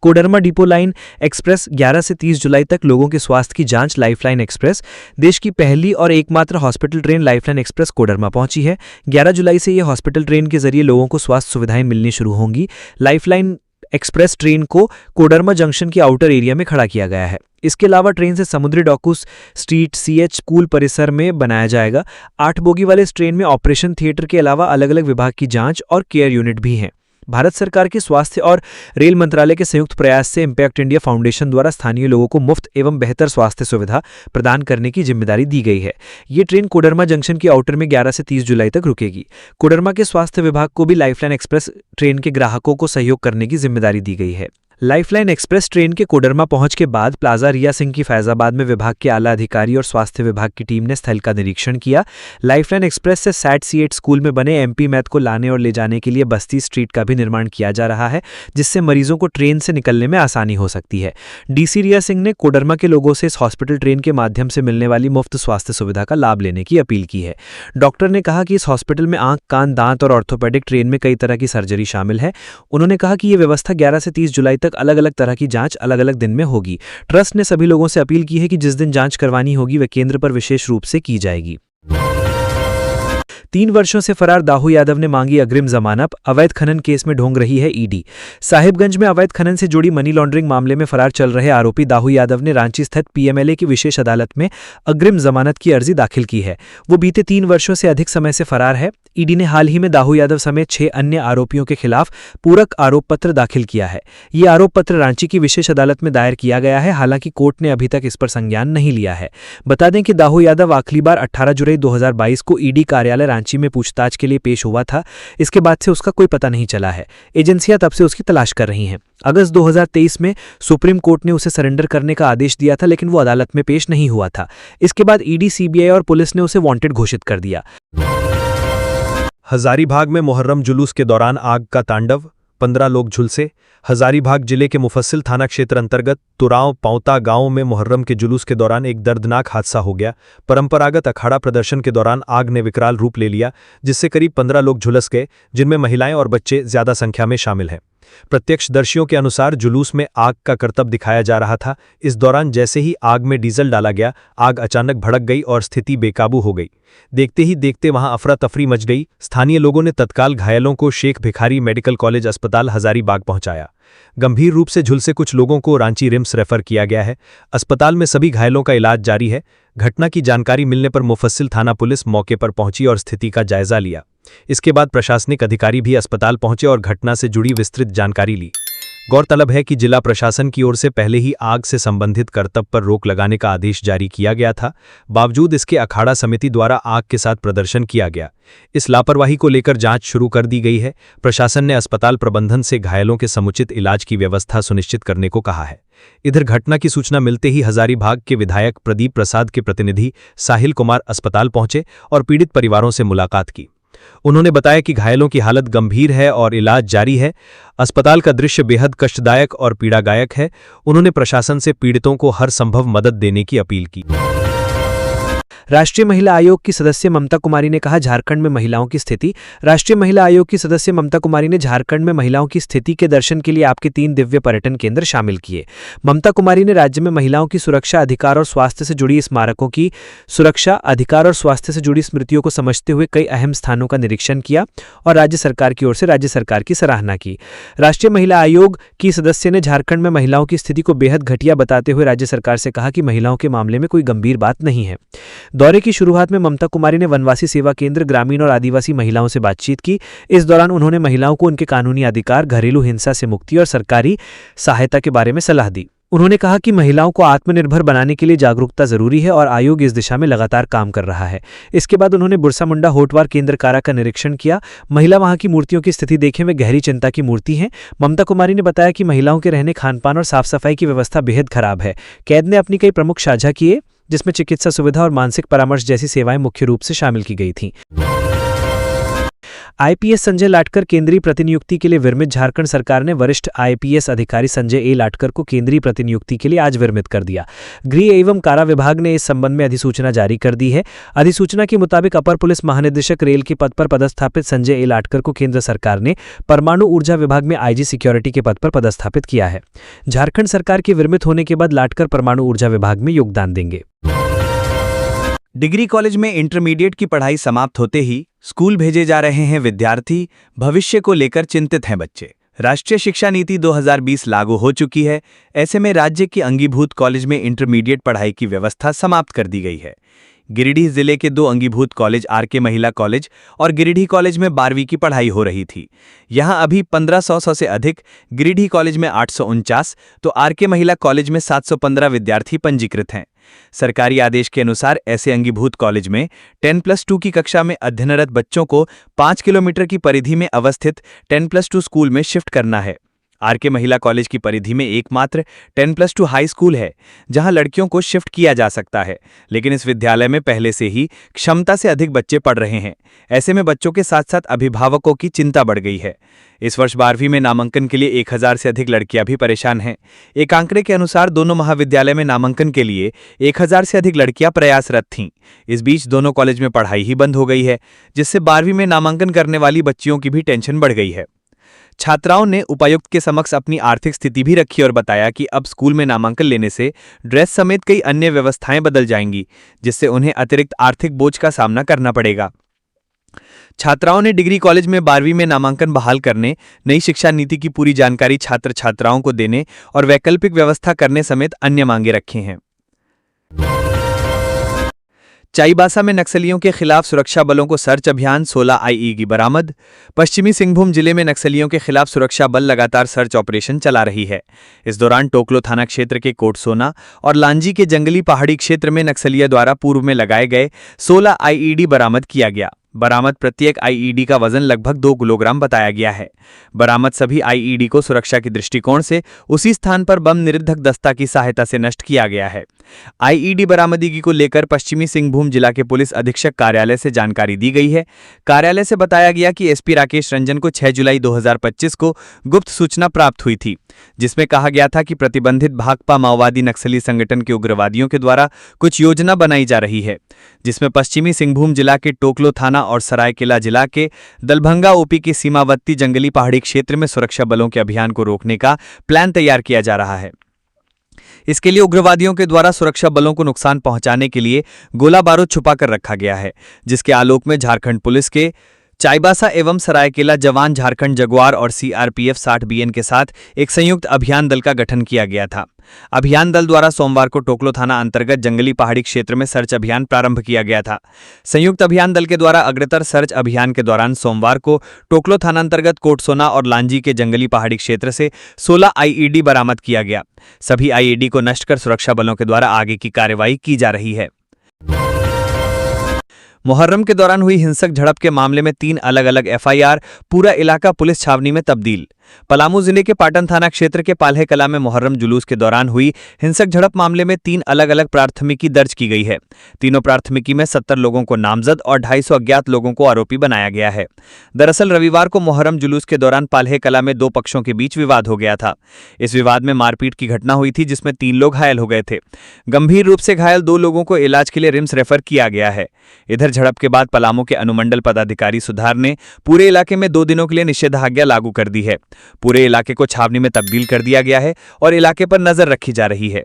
कोडरमा डिपो लाइन एक्सप्रेस 11 से 30 जुलाई तक लोगों के स्वास्थ्य की जांच। लाइफलाइन एक्सप्रेस देश की पहली और एकमात्र hospital train lifeline express Koderma पहुंची है। 11 जुलाई से यह हॉस्पिटल ट्रेन के जरिए लोगों को स्वास्थ्य सुविधाएं मिलनी शुरू होंगी। लाइफलाइन एक्सप्रेस ट्रेन को कोडरमा जंक्शन के आउटर एरिया में खड़ा किया गया है। इसके अलावा ट्रेन से समुद्री डॉकू स्ट्रीट सीएच स्कूल परिसर में बनाया जाएगा। 8 बोगी वाले इस ट्रेन में ऑपरेशन थिएटर के अलावा अलग अलग विभाग की जांच और केयर यूनिट भी हैं। भारत सरकार के स्वास्थ्य और रेल मंत्रालय के संयुक्त प्रयास से इम्पैक्ट इंडिया फाउंडेशन द्वारा स्थानीय लोगों को मुफ्त एवं बेहतर स्वास्थ्य सुविधा प्रदान करने की जिम्मेदारी दी गई है। ये ट्रेन कोडरमा जंक्शन की आउटर में 11 से 30 जुलाई तक रुकेगी। कोडरमा के स्वास्थ्य विभाग को भी लाइफलाइन एक्सप्रेस ट्रेन के ग्राहकों को सहयोग करने की जिम्मेदारी दी गई है। लाइफलाइन एक्सप्रेस ट्रेन के कोडरमा पहुंच के बाद प्लाजा रिया सिंह की फैजाबाद में विभाग के आला अधिकारी और स्वास्थ्य विभाग की टीम ने स्थल का निरीक्षण किया। लाइफलाइन एक्सप्रेस से सैट सीएट स्कूल में बने एमपी मैथ को लाने और ले जाने के लिए बस्ती स्ट्रीट का भी निर्माण किया जा रहा है, जिससे मरीजों को ट्रेन से निकलने में आसानी हो सकती है। डीसी रिया सिंह ने कोडरमा के लोगों से इस हॉस्पिटल ट्रेन के माध्यम से मिलने वाली मुफ्त स्वास्थ्य सुविधा का लाभ लेने की अपील की है। डॉक्टर ने कहा कि इस हॉस्पिटल में आंख, कान, दांत और ऑर्थोपेडिक ट्रेन में कई तरह की सर्जरी शामिल है। उन्होंने कहा कि ये व्यवस्था 11 से 30 जुलाई तक अलग अलग तरह की जांच अलग अलग दिन में होगी। ट्रस्ट ने सभी लोगों से अपील की है कि जिस दिन जांच करवानी होगी वह केंद्र पर विशेष रूप से की जाएगी। 3 वर्षों से फरार दाहू यादव ने मांगी अग्रिम जमानत। अवैध खनन केस में ढोंग रही है ईडी। साहिबगंज में अवैध खनन से जुड़ी मनी लॉन्ड्रिंग मामले में फरार चल रहे आरोपी दाहू यादव ने रांची स्थित पीएमएलए की विशेष अदालत में अग्रिम जमानत की अर्जी दाखिल की है। वो बीते 3 वर्षों से अधिक समय से फरार है। ईडी ने हाल ही में दाहू यादव समेत 6 अन्य आरोपियों के खिलाफ पूरक आरोप पत्र दाखिल किया है। ये आरोप पत्र रांची की विशेष अदालत में दायर किया गया है। हालांकि कोर्ट ने अभी तक इस पर संज्ञान नहीं लिया है। बता दें कि दाहू यादव आखिरी बार 18 जुलाई 2022 को ईडी कार्यालय रांची में पूछताछ के लिए पेश हुआ था। इसके बाद से उसका कोई पता नहीं चला है। एजेंसियां तब से उसकी तलाश कर रही हैं। अगस्त 2023 में सुप्रीम कोर्ट ने उसे सरेंडर करने का आदेश दिया था, लेकिन वो अदालत में पेश नहीं हुआ था। इसके बाद ईडी, सीबीआई और पुलिस ने उसे वांटेड घोषित कर दिया। हजारीबाग में मुहर्रम जुलूस के दौरान आग का तांडव, 15 लोग झुलसे। हजारीबाग जिले के मुफस्सिल थाना क्षेत्र अंतर्गत तुराव पौता गांव में मुहर्रम के जुलूस के दौरान एक दर्दनाक हादसा हो गया। परंपरागत अखाड़ा प्रदर्शन के दौरान आग ने विकराल रूप ले लिया, जिससे करीब 15 लोग झुलस गए, जिनमें महिलाएं और बच्चे ज्यादा संख्या में शामिल हैं। प्रत्यक्षदर्शियों के अनुसार जुलूस में आग का करतब दिखाया जा रहा था। इस दौरान जैसे ही आग में डीजल डाला गया, आग अचानक भड़क गई और स्थिति बेकाबू हो गई। देखते ही देखते वहां अफरा तफरी मच गई। स्थानीय लोगों ने तत्काल घायलों को शेख भिखारी मेडिकल कॉलेज अस्पताल हजारीबाग पहुंचाया। गंभीर रूप से झुलसे कुछ लोगों को रांची रिम्स रेफर किया गया है। अस्पताल में सभी घायलों का इलाज जारी है। घटना की जानकारी मिलने पर मुफस्सिल थाना पुलिस मौके पर पहुंची और स्थिति का जायजा लिया। इसके बाद प्रशासनिक अधिकारी भी अस्पताल पहुंचे और घटना से जुड़ी विस्तृत जानकारी ली। गौरतलब है कि जिला प्रशासन की ओर से पहले ही आग से संबंधित करतब पर रोक लगाने का आदेश जारी किया गया था। बावजूद इसके अखाड़ा समिति द्वारा आग के साथ प्रदर्शन किया गया। इस लापरवाही को लेकर जांच शुरू कर दी गई है। प्रशासन ने अस्पताल प्रबंधन से घायलों के समुचित इलाज की व्यवस्था सुनिश्चित करने को कहा है। इधर घटना की सूचना मिलते ही हजारीबाग के विधायक प्रदीप प्रसाद के प्रतिनिधि साहिल कुमार अस्पताल पहुंचे और पीड़ित परिवारों से मुलाकात की। उन्होंने बताया कि घायलों की हालत गंभीर है और इलाज जारी है। अस्पताल का दृश्य बेहद कष्टदायक और पीड़ादायक है। उन्होंने प्रशासन से पीड़ितों को हर संभव मदद देने की अपील की। राष्ट्रीय महिला आयोग की सदस्य ममता कुमारी ने कहा, झारखंड में महिलाओं की स्थिति। राष्ट्रीय महिला आयोग की सदस्य ममता कुमारी ने झारखंड में महिलाओं की स्थिति के दर्शन के लिए आपके 3 दिव्य पर्यटन केंद्र शामिल किए। ममता कुमारी ने राज्य में महिलाओं की सुरक्षा, अधिकार और स्वास्थ्य से जुड़ी स्मारकों की सुरक्षा, अधिकार और स्वास्थ्य से जुड़ी स्मृतियों को समझते हुए कई अहम स्थानों का निरीक्षण किया और राज्य सरकार की ओर से राज्य सरकार की सराहना की। राष्ट्रीय महिला आयोग की सदस्य ने झारखंड में महिलाओं की स्थिति को बेहद घटिया बताते हुए राज्य सरकार से कहा कि महिलाओं के मामले में कोई गंभीर बात नहीं है। दौरे की शुरुआत में ममता कुमारी ने वनवासी सेवा केंद्र, ग्रामीण और आदिवासी महिलाओं से बातचीत की। इस दौरान उन्होंने महिलाओं को उनके कानूनी अधिकार, घरेलू हिंसा से मुक्ति और सरकारी सहायता के बारे में सलाह दी। उन्होंने कहा कि महिलाओं को आत्मनिर्भर बनाने के लिए जागरूकता जरूरी है और आयोग इस दिशा में लगातार काम कर रहा है। इसके बाद उन्होंने बुरसा मुंडा होटवार केंद्र कारा का निरीक्षण किया। महिला वहां की मूर्तियों की स्थिति देखे में गहरी चिंता की मूर्ति है। ममता कुमारी ने बताया कि महिलाओं के रहने, खानपान और साफ सफाई की व्यवस्था बेहद खराब है। कैद ने अपनी कई प्रमुख साझा किए, जिसमें चिकित्सा सुविधा और मानसिक परामर्श जैसी सेवाएं मुख्य रूप से शामिल की गई थीं। आईपीएस संजय लाटकर केंद्रीय प्रतिनियुक्ति के लिए विरमित। झारखंड सरकार ने वरिष्ठ आईपीएस अधिकारी संजय ए लाटकर को केंद्रीय प्रतिनियुक्ति के लिए आज विरमित कर दिया। गृह एवं कारा विभाग ने इस संबंध में अधिसूचना जारी कर दी है। अधिसूचना के मुताबिक अपर पुलिस महानिदेशक रेल के पद पर पदस्थापित संजय ए लाटकर को केंद्र सरकार ने परमाणु ऊर्जा विभाग में आईजी सिक्योरिटी के पद पर पदस्थापित किया है। झारखंड सरकार के विरमित होने के बाद लाटकर परमाणु ऊर्जा विभाग में योगदान देंगे। डिग्री कॉलेज में इंटरमीडिएट की पढ़ाई समाप्त होते ही स्कूल भेजे जा रहे हैं विद्यार्थी। भविष्य को लेकर चिंतित हैं बच्चे। राष्ट्रीय शिक्षा नीति 2020 लागू हो चुकी है। ऐसे में राज्य के अंगीभूत कॉलेज में इंटरमीडिएट पढ़ाई की व्यवस्था समाप्त कर दी गई है। गिरिडीह जिले के 2 अंगीभूत कॉलेज आरके महिला कॉलेज और गिरिडीह कॉलेज में 12वीं की पढ़ाई हो रही थी। यहां अभी 1500 से अधिक, गिरिडीह कॉलेज में 849 तो आरके महिला कॉलेज में 715 विद्यार्थी पंजीकृत हैं। सरकारी आदेश के अनुसार ऐसे अंगीभूत कॉलेज में 10+2 की कक्षा में अध्ययनरत बच्चों को 5 किलोमीटर की परिधि में अवस्थित 10+2 स्कूल में शिफ्ट करना है। आरके महिला कॉलेज की परिधि में एकमात्र 10+2 हाई स्कूल है जहां लड़कियों को शिफ्ट किया जा सकता है, लेकिन इस विद्यालय में पहले से ही क्षमता से अधिक बच्चे पढ़ रहे हैं। ऐसे में बच्चों के साथ साथ अभिभावकों की चिंता बढ़ गई है। इस वर्ष 12वीं में नामांकन के लिए 1000 से अधिक लड़कियां भी परेशान हैं। एक आंकड़े के अनुसार दोनों महाविद्यालय में नामांकन के लिए 1000 से अधिक लड़कियां प्रयासरत थीं। इस बीच दोनों कॉलेज में पढ़ाई ही बंद हो गई है, जिससे 12वीं में नामांकन करने वाली बच्चियों की भी टेंशन बढ़ गई है। छात्राओं ने उपायुक्त के समक्ष अपनी आर्थिक स्थिति भी रखी और बताया कि अब स्कूल में नामांकन लेने से ड्रेस समेत कई अन्य व्यवस्थाएं बदल जाएंगी, जिससे उन्हें अतिरिक्त आर्थिक बोझ का सामना करना पड़ेगा। छात्राओं ने डिग्री कॉलेज में 12वीं में नामांकन बहाल करने, नई शिक्षा नीति की पूरी जानकारी छात्र छात्राओं को देने और वैकल्पिक व्यवस्था करने समेत अन्य मांगे रखी हैं। चाईबासा में नक्सलियों के खिलाफ सुरक्षा बलों को सर्च अभियान, 16 आईईडी बरामद। पश्चिमी सिंहभूम जिले में नक्सलियों के खिलाफ सुरक्षा बल लगातार सर्च ऑपरेशन चला रही है। इस दौरान टोकलो थाना क्षेत्र के कोटसोना और लांजी के जंगली पहाड़ी क्षेत्र में नक्सलियों द्वारा पूर्व में लगाए गए 16 आईईडी बरामद किया गया। बरामद प्रत्येक आईईडी का वजन लगभग 2 किलोग्राम बताया गया है। बरामद सभी आईईडी को सुरक्षा के दृष्टिकोण से उसी स्थान पर बम निरोधक दस्ता की सहायता से नष्ट किया गया है। आईईडी बरामदगी को लेकर पश्चिमी सिंहभूम जिला के पुलिस अधीक्षक कार्यालय से जानकारी दी गई है। कार्यालय से बताया गया कि एसपी राकेश रंजन को 6 जुलाई 2025 को गुप्त सूचना प्राप्त हुई थी, जिसमें कहा गया था कि प्रतिबंधित भाकपा माओवादी नक्सली संगठन के उग्रवादियों के द्वारा कुछ योजना बनाई जा रही है, जिसमें पश्चिमी सिंहभूम जिला के टोकलो थाना और सरायकेला जिला के दलभंगा ओपी के सीमावर्ती जंगली पहाड़ी क्षेत्र में सुरक्षा बलों के अभियान को रोकने का प्लान तैयार किया जा रहा है। इसके लिए उग्रवादियों के द्वारा सुरक्षा बलों को नुकसान पहुंचाने के लिए गोला बारूद छुपा कर रखा गया है, जिसके आलोक में झारखंड पुलिस के चाईबासा एवं सरायकेला जवान झारखंड जगुआर और सीआरपीएफ 60 बीएन के साथ एक संयुक्त अभियान दल का गठन किया गया था। अभियान दल द्वारा सोमवार को टोकलो थाना अंतर्गत जंगली पहाड़ी क्षेत्र में सर्च अभियान प्रारंभ किया गया था। संयुक्त अभियान दल के द्वारा अग्रतर सर्च अभियान के दौरान सोमवार को टोकलो थाना अंतर्गत कोटसोना और लांजी के जंगली पहाड़ी क्षेत्र से 16 आईईडी बरामद किया गया। सभी आईईडी को नष्ट कर सुरक्षा बलों के द्वारा आगे की कार्रवाई की जा रही है। मुहर्रम के दौरान हुई हिंसक झड़प के मामले में 3 अलग-अलग एफआईआर, पूरा इलाका पुलिस छावनी में तब्दील। पलामू जिले के पाटन थाना क्षेत्र के पाल्हे कला में मुहर्रम जुलूस के दौरान हुई हिंसक झड़प मामले में 3 अलग-अलग प्राथमिकी दर्ज की गई है। तीनों प्राथमिकी में 70 लोगों को नामजद और 250 अज्ञात लोगों को आरोपी बनाया गया है। दरअसल रविवार को मुहर्रम जुलूस के दौरान पाल्हे कला में 2 पक्षों के बीच विवाद हो गया था। इस विवाद में मारपीट की घटना हुई थी, जिसमें 3 लोग घायल हो गए थे। गंभीर रूप से घायल 2 लोगों को इलाज के लिए रिम्स रेफर किया गया है। इधर झड़प के बाद पलामू के अनुमंडल पदाधिकारी सुधार ने पूरे इलाके में 2 दिनों के लिए निषेधाज्ञा लागू कर दी है। पूरे इलाके को छावनी में तब्दील कर दिया गया है और इलाके पर नजर रखी जा रही है।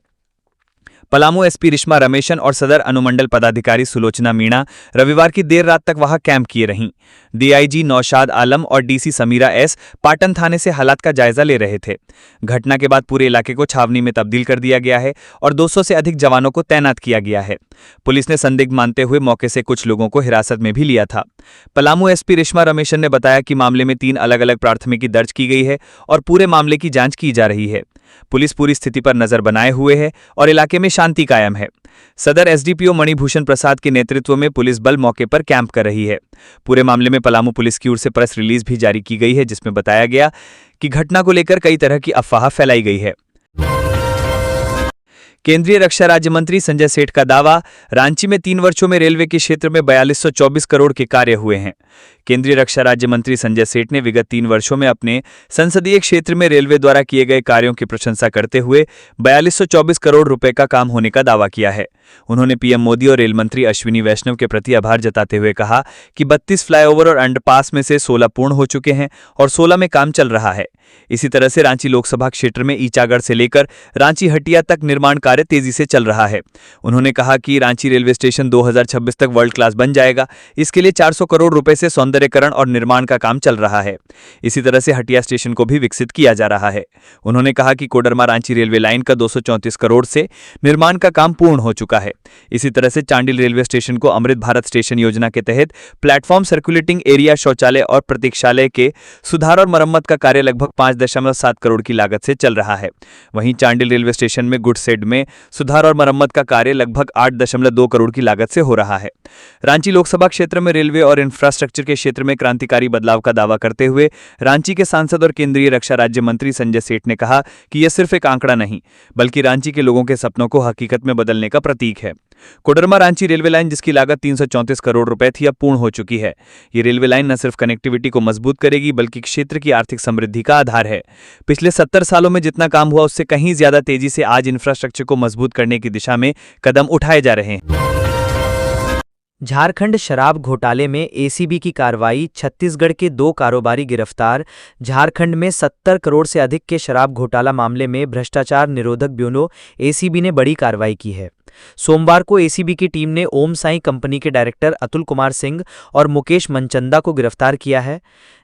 पलामू एसपी रिश्मा रमेशन और सदर अनुमंडल पदाधिकारी सुलोचना मीणा रविवार की देर रात तक वहां कैंप किए रहीं। डीआईजी नौशाद आलम और डीसी समीरा एस पाटन थाने से हालात का जायजा ले रहे थे। घटना के बाद पूरे इलाके को छावनी में तब्दील कर दिया गया है और 200 से अधिक जवानों को तैनात किया गया है। पुलिस ने संदिग्ध मानते हुए मौके से कुछ लोगों को हिरासत में भी लिया था। पलामू एसपी रिश्मा रमेशन ने बताया कि मामले में 3 अलग-अलग प्राथमिकी दर्ज की गई है और पूरे मामले की जांच की जा रही है। पुलिस पूरी स्थिति पर नजर बनाए हुए है और इलाके में शांति कायम है। सदर एसडीपीओ मणिभूषण प्रसाद के नेतृत्व में पुलिस बल मौके पर कैंप कर रही है। पूरे मामले में पलामू पुलिस की ओर से प्रेस रिलीज भी जारी की गई है, जिसमें बताया गया कि घटना को लेकर कई तरह की अफवाह फैलाई गई है। केंद्रीय रक्षा राज्य मंत्री संजय सेठ का दावा, रांची में 3 वर्षों में रेलवे के क्षेत्र में 4224 करोड़ के कार्य हुए हैं। केंद्रीय रक्षा राज्य मंत्री संजय सेठ ने विगत 3 वर्षों में अपने संसदीय क्षेत्र में रेलवे द्वारा किए गए कार्यों की प्रशंसा करते हुए 4224 करोड़ रुपए का काम होने का दावा किया है। उन्होंने पीएम मोदी और रेल मंत्री अश्विनी वैष्णव के प्रति आभार जताते हुए कहा कि 32 फ्लाईओवर और अंडरपास में से 16 पूर्ण हो चुके हैं और 16 में काम चल रहा है। इसी तरह से रांची लोकसभा क्षेत्र में ईचागढ़ से लेकर रांची हटिया तक निर्माण कार्य तेजी से चल रहा है। उन्होंने कहा कि रांची रेलवे स्टेशन 2026 तक वर्ल्ड क्लास बन जाएगा। इसके लिए 400 करोड़ रुपए से सौंदर्यकरण और निर्माण का काम चल रहा है। इसी तरह से हटिया स्टेशन को भी विकसित किया जा रहा है। उन्होंने कहा कि कोडरमा रांची रेलवे लाइन का 234 करोड़ से निर्माण का काम पूर्ण हो चुका है। इसी तरह से चांडिल रेलवे स्टेशन को अमृत भारत स्टेशन योजना के तहत प्लेटफॉर्म सर्कुलेटिंग एरिया, शौचालय और प्रतीक्षालय के सुधार और मरम्मत का कार्य लगभग 5.7 करोड़ की लागत से चल रहा है। वहीं चांडिल रेलवे स्टेशन में गुड्स शेड में सुधार और मरम्मत का कार्य लगभग 8.2 करोड़ की लागत से हो रहा है। रांची लोकसभा क्षेत्र में रेलवे और इंफ्रास्ट्रक्चर के क्षेत्र में क्रांतिकारी बदलाव का दावा करते हुए रांची के सांसद और केंद्रीय रक्षा राज्य मंत्री संजय सेठ ने कहा कि यह सिर्फ एक आंकड़ा नहीं, बल्कि रांची के लोगों के सपनों को हकीकत में बदलने का प्रतीक है। कोडरमा रांची रेलवे लाइन, जिसकी लागत 334 करोड़ रुपए थी, अब पूर्ण हो चुकी है। ये रेलवे लाइन न सिर्फ कनेक्टिविटी को मजबूत करेगी, बल्कि क्षेत्र की आर्थिक समृद्धि का आधार है। पिछले 70 सालों में जितना काम हुआ, उससे कहीं ज्यादा तेजी से आज इंफ्रास्ट्रक्चर को मजबूत करने की दिशा में कदम उठाए जा रहे हैं। झारखंड शराब घोटाले में एसीबी की कार्रवाई, छत्तीसगढ़ के 2 कारोबारी गिरफ्तार। झारखंड में 70 करोड़ से अधिक के शराब घोटाला मामले में भ्रष्टाचार निरोधक ब्यूरो एसीबी ने बड़ी कार्रवाई की है। सोमवार को एसीबी की टीम ने ओम साई कंपनी के डायरेक्टर अतुल कुमार सिंह और मुकेश मनचंदा को गिरफ्तार किया है।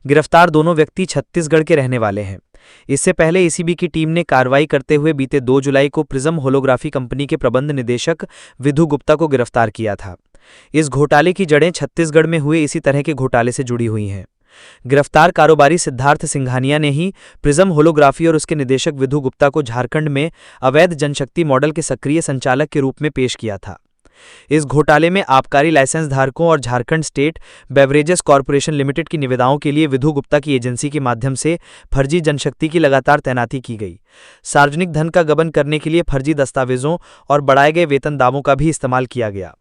गिरफ्तार दोनों व्यक्ति छत्तीसगढ़ के रहने वाले हैं। इससे पहले एसीबी की टीम ने कार्रवाई करते हुए बीते 2 जुलाई को प्रिज्म होलोग्राफी कंपनी के प्रबंध निदेशक विधु गुप्ता को गिरफ्तार किया था। इस घोटाले की जड़ें छत्तीसगढ़ में हुए इसी तरह के घोटाले से जुड़ी हुई हैं। गिरफ्तार कारोबारी सिद्धार्थ सिंघानिया ने ही प्रिज्म होलोग्राफी और उसके निदेशक विधु गुप्ता को झारखंड में अवैध जनशक्ति मॉडल के सक्रिय संचालक के रूप में पेश किया था। इस घोटाले में आबकारी लाइसेंस धारकों और Jharkhand state beverages corporation limited की निविदाओं के लिए विधु गुप्ता की एजेंसी के माध्यम से फर्जी जनशक्ति की लगातार तैनाती की गई। सार्वजनिक धन का गबन करने के लिए फर्जी दस्तावेजों और बढ़ाए गए वेतन दावों का भी इस्तेमाल किया गया।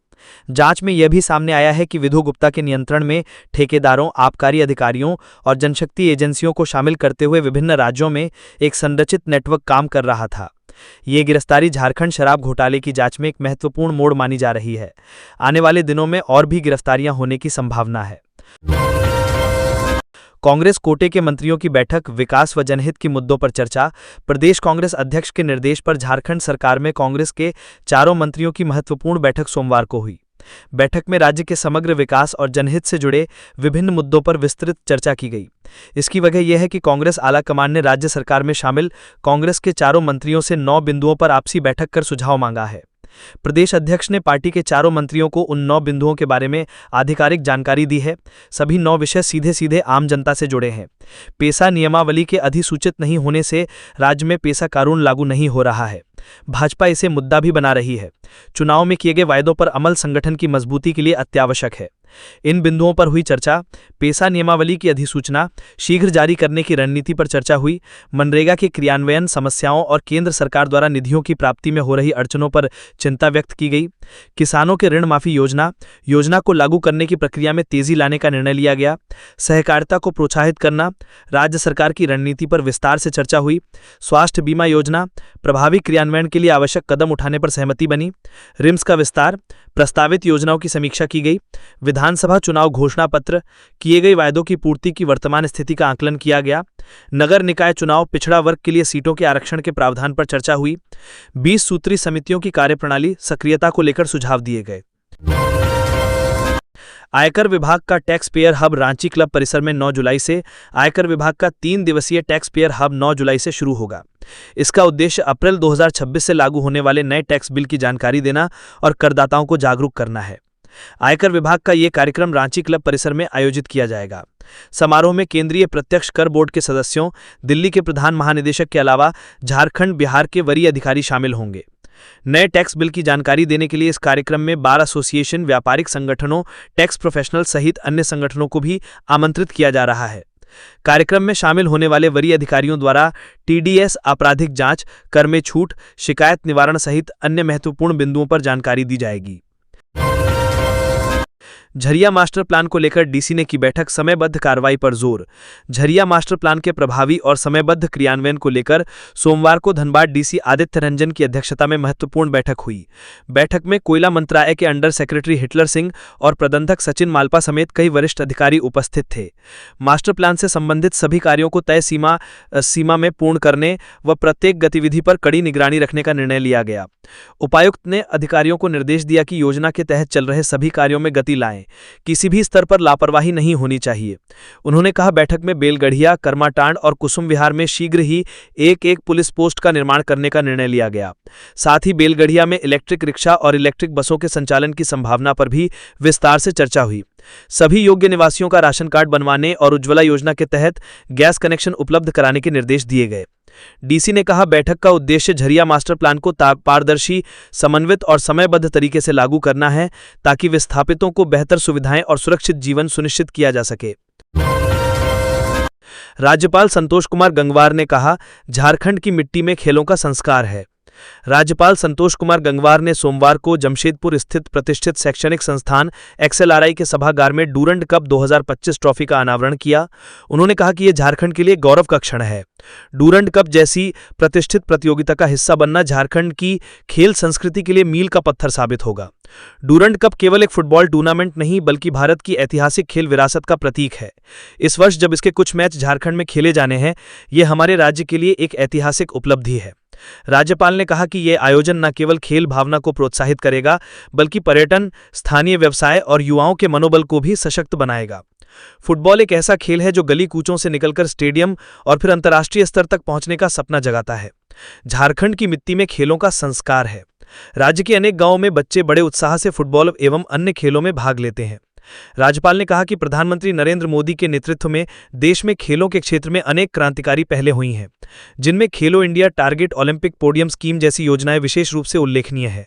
जांच में यह भी सामने आया है कि विधु गुप्ता के नियंत्रण में ठेकेदारों, आबकारी अधिकारियों और जनशक्ति एजेंसियों को शामिल करते हुए विभिन्न राज्यों में एक संरचित नेटवर्क काम कर रहा था। ये गिरफ्तारी झारखंड शराब घोटाले की जांच में एक महत्वपूर्ण मोड़ मानी जा रही है। आने वाले दिनों में और भी गिरफ्तारियां होने की संभावना है। कांग्रेस कोटे के मंत्रियों की बैठक, विकास व जनहित के मुद्दों पर चर्चा। प्रदेश कांग्रेस अध्यक्ष के निर्देश पर झारखंड सरकार में कांग्रेस के 4 मंत्रियों की महत्वपूर्ण बैठक सोमवार को हुई। बैठक में राज्य के समग्र विकास और जनहित से जुड़े विभिन्न मुद्दों पर विस्तृत चर्चा की गई। इसकी वजह यह है कि कांग्रेस आलाकमान ने राज्य सरकार में शामिल कांग्रेस के चारों मंत्रियों से 9 बिंदुओं पर आपसी बैठक कर सुझाव मांगा है। प्रदेश अध्यक्ष ने पार्टी के चारों मंत्रियों को उन 9 बिंदुओं के बारे में आधिकारिक जानकारी दी है। सभी 9 विषय सीधे सीधे आम जनता से जुड़े हैं। पेसा नियमावली के अधिसूचित नहीं होने से राज्य में पेसा कानून लागू नहीं हो रहा है। भाजपा इसे मुद्दा भी बना रही है। चुनाव में किए गए वायदों पर अमल संगठन की मजबूती के लिए अत्यावश्यक है। इन बिंदुओं पर हुई चर्चा। पेसा नियमावली की अधिसूचना शीघ्र जारी करने की रणनीति पर चर्चा हुई। मनरेगा के क्रियान्वयन समस्याओं और केंद्र सरकार द्वारा निधियों की प्राप्ति में हो रही अड़चनों पर चिंता व्यक्त की गई। किसानों के ऋण माफी योजना को लागू करने की प्रक्रिया में तेजी लाने का निर्णय लिया गया। सहकारिता को प्रोत्साहित करना, राज्य सरकार की रणनीति पर विस्तार से चर्चा हुई। स्वास्थ्य बीमा योजना प्रभावी क्रियान्वयन के लिए आवश्यक कदम उठाने पर सहमति बनी। रिम्स का विस्तार, प्रस्तावित योजनाओं की समीक्षा की गई। विधानसभा चुनाव घोषणा पत्र, किए गए वायदों की पूर्ति की वर्तमान स्थिति का आकलन किया गया। नगर निकाय चुनाव, पिछड़ा वर्ग के लिए सीटों के आरक्षण के प्रावधान पर चर्चा हुई। 20 सूत्री समितियों की कार्यप्रणाली सक्रियता को लेकर सुझाव दिए गए। आयकर विभाग का tax payer hub Ranchi club परिसर में 9 जुलाई से आयकर विभाग का 3 दिवसीय टैक्स पेयर हब 9 जुलाई से शुरू होगा। इसका उद्देश्य अप्रैल 2026 से लागू होने वाले नए टैक्स बिल की जानकारी देना और करदाताओं को जागरूक करना है। आयकर विभाग का ये कार्यक्रम रांची क्लब परिसर में आयोजित किया जाएगा। समारोह में केंद्रीय प्रत्यक्ष कर बोर्ड के सदस्यों, दिल्ली के प्रधान महानिदेशक के अलावा झारखंड, बिहार के वरीय अधिकारी शामिल होंगे। नए टैक्स बिल की जानकारी देने के लिए इस कार्यक्रम में बार एसोसिएशन, व्यापारिक संगठनों, टैक्स प्रोफेशनल सहित अन्य संगठनों को भी आमंत्रित किया जा रहा है। कार्यक्रम में शामिल होने वाले वरीय अधिकारियों द्वारा टीडीएस, आपराधिक जांच, कर में छूट, शिकायत निवारण सहित अन्य महत्वपूर्ण बिंदुओं पर जानकारी दी जाएगी। झरिया मास्टर प्लान को लेकर डीसी ने की बैठक, समयबद्ध कार्रवाई पर जोर। झरिया मास्टर प्लान के प्रभावी और समयबद्ध क्रियान्वयन को लेकर सोमवार को धनबाद डीसी आदित्य रंजन की अध्यक्षता में महत्वपूर्ण बैठक हुई। बैठक में कोयला मंत्रालय के अंडर सेक्रेटरी हिटलर सिंह और प्रबंधक सचिन मालपा समेत कई वरिष्ठ अधिकारी उपस्थित थे। मास्टर प्लान से संबंधित सभी कार्यों को तय सीमा में पूर्ण करने व प्रत्येक गतिविधि पर कड़ी निगरानी रखने का निर्णय लिया गया। उपायुक्त ने अधिकारियों को निर्देश दिया कि योजना के तहत चल रहे सभी कार्यों में गति लाएं। किसी भी स्तर पर लापरवाही नहीं होनी चाहिए। उन्होंने कहा, बैठक में बेलगढ़िया, कर्माटांड और कुसुम विहार में शीघ्र ही एक पुलिस पोस्ट का निर्माण करने का निर्णय लिया गया। साथ ही बेलगढ़िया में इलेक्ट्रिक रिक्शा और इलेक्ट्रिक बसों के संचालन की संभावना पर भी विस्तार से चर्चा हुई। सभी योग्य निवासियों का राशन कार्ड बनवाने और उज्ज्वला योजना के तहत गैस कनेक्शन उपलब्ध कराने के निर्देश दिए गए। डीसी ने कहा, बैठक का उद्देश्य झरिया मास्टर प्लान को पारदर्शी, समन्वित और समयबद्ध तरीके से लागू करना है ताकि विस्थापितों को बेहतर सुविधाएं और सुरक्षित जीवन सुनिश्चित किया जा सके। राज्यपाल संतोष कुमार गंगवार ने कहा, झारखंड की मिट्टी में खेलों का संस्कार है। राज्यपाल संतोष कुमार गंगवार ने सोमवार को जमशेदपुर स्थित प्रतिष्ठित शैक्षणिक संस्थान XLRI के सभागार में डूरंड कप 2025 ट्रॉफी का अनावरण किया। उन्होंने कहा कि यह झारखंड के लिए गौरव का क्षण है। डूरंड कप जैसी प्रतिष्ठित प्रतियोगिता का हिस्सा बनना झारखंड की खेल संस्कृति के लिए मील का पत्थर साबित होगा। डूरंड कप केवल एक फुटबॉल टूर्नामेंट नहीं बल्कि भारत की ऐतिहासिक खेल विरासत का प्रतीक है। इस वर्ष जब इसके कुछ मैच झारखंड में खेले जाने हैं, यह हमारे राज्य के लिए एक ऐतिहासिक उपलब्धि है। राज्यपाल ने कहा कि यह आयोजन न केवल खेल भावना को प्रोत्साहित करेगा बल्कि पर्यटन, स्थानीय व्यवसाय और युवाओं के मनोबल को भी सशक्त बनाएगा। फुटबॉल एक ऐसा खेल है जो गली कूचों से निकलकर स्टेडियम और फिर अंतर्राष्ट्रीय स्तर तक पहुंचने का सपना जगाता है। झारखंड की मिट्टी में खेलों का संस्कार है। राज्य के अनेक गांवों में बच्चे बड़े उत्साह से फुटबॉल एवं अन्य खेलों में भाग लेते हैं। राज्यपाल ने कहा कि प्रधानमंत्री नरेंद्र मोदी के नेतृत्व में देश में खेलों के क्षेत्र में अनेक क्रांतिकारी पहलें हुई हैं, जिनमें खेलो India, target Olympic podium scheme जैसी योजनाएं विशेष रूप से उल्लेखनीय है।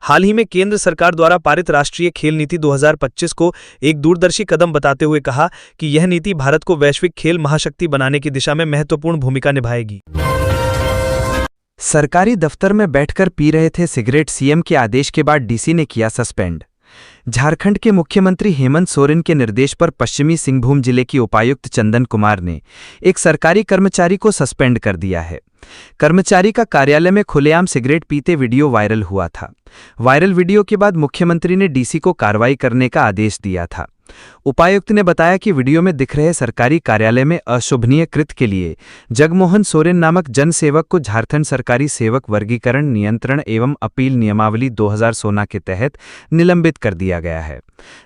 हाल ही में केंद्र सरकार द्वारा पारित राष्ट्रीय खेल नीति 2025 को एक दूरदर्शी कदम बताते हुए कहा कि यह नीति भारत को वैश्विक खेल महाशक्ति बनाने की दिशा में महत्वपूर्ण भूमिका निभाएगी। सरकारी दफ्तर में बैठकर पी रहे थे सिगरेट, सीएम के आदेश के बाद डीसी ने किया सस्पेंड। झारखंड के मुख्यमंत्री हेमंत सोरेन के निर्देश पर पश्चिमी सिंहभूम जिले की उपायुक्त चंदन कुमार ने एक सरकारी कर्मचारी को सस्पेंड कर दिया है। कर्मचारी का कार्यालय में खुलेआम सिगरेट पीते वीडियो वायरल हुआ था। वायरल वीडियो के बाद मुख्यमंत्री ने डीसी को कार्रवाई करने का आदेश दिया था। उपायुक्त ने बताया कि वीडियो में दिख रहे सरकारी कार्यालय में अशोभनीय कृत्य के लिए जगमोहन सोरेन नामक जनसेवक को झारखंड सरकारी सेवक वर्गीकरण नियंत्रण एवं अपील नियमावली 2016 के तहत निलंबित कर दिया गया है।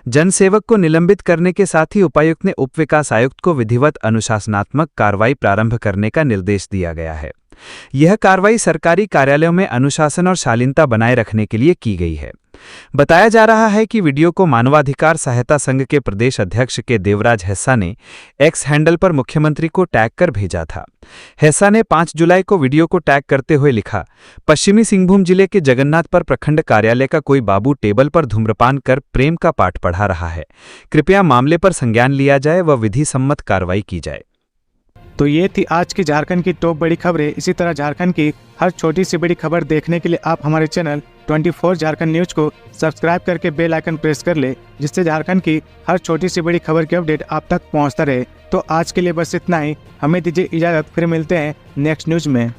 जनसेवक को निलंबित करने के साथ ही उपायुक्त ने उप विकास आयुक्त को विधिवत अनुशासनात्मक कार्रवाई प्रारंभ करने का निर्देश दिया गया है। यह कार्रवाई सरकारी कार्यालयों में अनुशासन और शालीनता बनाए रखने के लिए की गई है। बताया जा रहा है कि वीडियो को मानवाधिकार सहायता संघ के प्रदेश अध्यक्ष के देवराज हेस्सा ने एक्स हैंडल पर मुख्यमंत्री को टैग कर भेजा था। हेस्सा ने 5 जुलाई को वीडियो को टैग करते हुए लिखा, पश्चिमी सिंहभूम जिले के जगन्नाथपुर प्रखंड कार्यालय का कोई बाबू टेबल पर धूम्रपान कर प्रेम का पाठ पढ़ा रहा है। कृपया मामले पर संज्ञान लिया जाए व विधि सम्मत कार्रवाई की जाए। तो ये थी आज की झारखंड की टॉप बड़ी खबरें। इसी तरह झारखंड की हर छोटी सी बड़ी खबर देखने के लिए आप हमारे चैनल 24 झारखंड न्यूज को सब्सक्राइब करके बेल आइकन प्रेस कर ले, जिससे झारखंड की हर छोटी सी बड़ी खबर की अपडेट आप तक पहुंचता रहे। तो आज के लिए बस इतना ही। हमें दीजिए इजाज़त, फिर मिलते हैं नेक्स्ट न्यूज में।